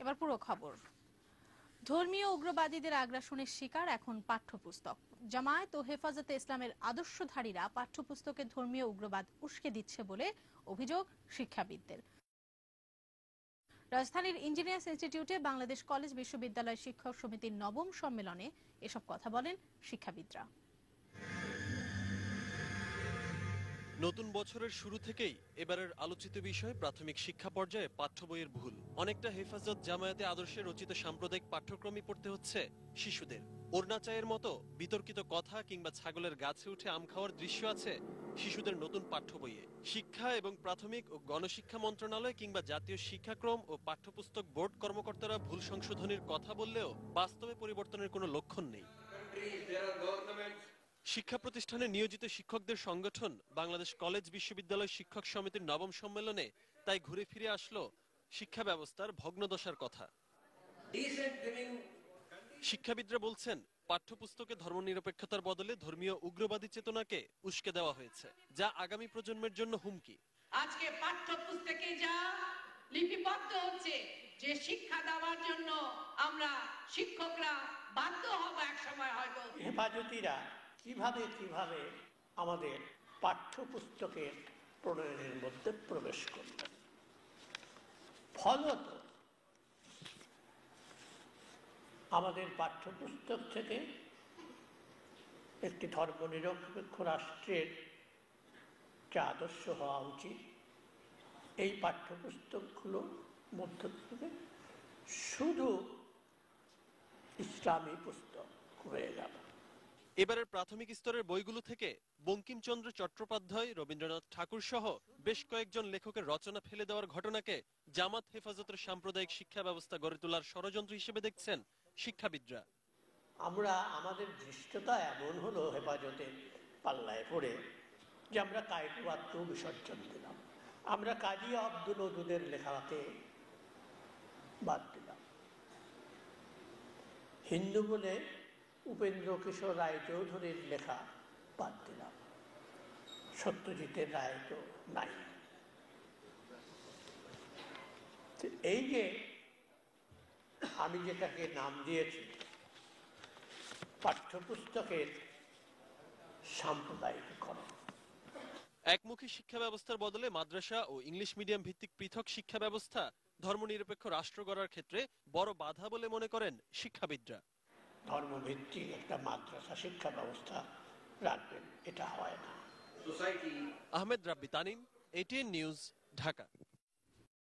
এবার পুরো খবর। ধর্মীয় উগ্রবাদীদের আগ্রাসনের শিকার এখন পাঠ্যপুস্তক। জামায়াত ও হেফাজতে ইসলামের আদর্শধারীরা পাঠ্যপুস্তকে ধর্মীয় উগ্রবাদ উস্কে দিচ্ছে বলে অভিযোগ শিক্ষাবিদদের। রাজধানীর ইঞ্জিনিয়ার্স ইনস্টিটিউটে বাংলাদেশ কলেজ বিশ্ববিদ্যালয় শিক্ষক সমিতির নবম সম্মেলনে এসব কথা বলেন শিক্ষাবিদরা। নতুন বছরের শুরু থেকেই এবারের আলোচিত বিষয় প্রাথমিক শিক্ষা পর্যায়ে পাঠ্য বইয়ের ভুল। অনেকটা হেফাজত জামায়াতে আদর্শে রচিত সাম্প্রদায়িক পাঠ্যক্রমই পড়তে হচ্ছে শিশুদের। ওড়না চায়ের মতো বিতর্কিত কথা কিংবা ছাগলের গাছে উঠে আম খাওয়ার দৃশ্য আছে শিশুদের নতুন পাঠ্য বইয়ে। শিক্ষা এবং প্রাথমিক ও গণশিক্ষা মন্ত্রণালয় কিংবা জাতীয় শিক্ষাক্রম ও পাঠ্যপুস্তক বোর্ড কর্মকর্তারা ভুল সংশোধনীর কথা বললেও বাস্তবে পরিবর্তনের কোনো লক্ষণ নেই। শিক্ষা প্রতিষ্ঠানে নিয়োজিত শিক্ষকদের সংগঠন বাংলাদেশ কলেজ বিশ্ববিদ্যালয় শিক্ষক সমিতির নবম সম্মেলনে তাই ঘুরে ফিরে আসলো শিক্ষা ব্যবস্থার ভগ্নদশার কথা। শিক্ষাবিদরা বলছেন, পাঠ্যপুস্তকে ধর্মনিরপেক্ষতার বদলে ধর্মীয় উগ্রবাদী চেতনাকে উস্কে দেওয়া হয়েছে, যা আগামী প্রজন্মের জন্য হুমকি। আজকে পাঠ্যপুস্তকে যা লিপিবদ্ধ হচ্ছে যে শিক্ষা দেওয়ার জন্য আমরা শিক্ষকরা বাধ্য হব একসময় হয়তো। হেফাজতিরা কিভাবে আমাদের পাঠ্যপুস্তকের প্রণয়নের মধ্যে প্রবেশ করবে, ফলত আমাদের পাঠ্যপুস্তক থেকে একটি ধর্মনিরপেক্ষ রাষ্ট্রের যে আদর্শ হওয়া উচিত, এই পাঠ্যপুস্তকগুলোর মধ্য থেকে শুধু ইসলামী পুস্তক হয়ে গেল। এবারের প্রাথমিক স্তরের বইগুলো থেকে বঙ্কিমচন্দ্র চট্টোপাধ্যায়, রবীন্দ্রনাথ ঠাকুর সহ বেশ কয়েকজন লেখকের রচনা ফেলে দেওয়ার ঘটনাকে জামাত হেফাজতের সাম্প্রদায়িক শিক্ষা ব্যবস্থা গড়ে তোলার ষড়যন্ত্র হিসেবে দেখছেন শিক্ষাবিদরা। আমরা আমাদের ধৃষ্টতা এমন হলো হেফাজতের পাল্লায় পড়ে যে আমরা কায়কুয়াত্ম বিসর্জন দিলাম, আমরা কাজী আব্দুল ওদুদের লেখাকে বাদ দিলাম, হিন্দু বলে উপেন্দ্র কিশোর রায়চৌধুরীর লেখা বাদ দিলাম, সত্যজিতের রায় তো নাই। এই যে আমি যেটাকে নাম দিয়েছি পাঠ্যপুস্তকের সাম্প্রদায়িকীকরণ, একমুখী শিক্ষা ব্যবস্থার বদলে মাদ্রাসা ও ইংলিশ মিডিয়াম ভিত্তিক পৃথক শিক্ষা ব্যবস্থা ধর্মনিরপেক্ষ রাষ্ট্র গড়ার ক্ষেত্রে বড় বাধা বলে মনে করেন শিক্ষাবিদরা। ধর্মভিত্তিক একটা মাদ্রাসা শিক্ষা ব্যবস্থা রাখবেন, এটা হয় না। আহমেদ রাব্বি তানিম, এটিএন নিউজ, ঢাকা।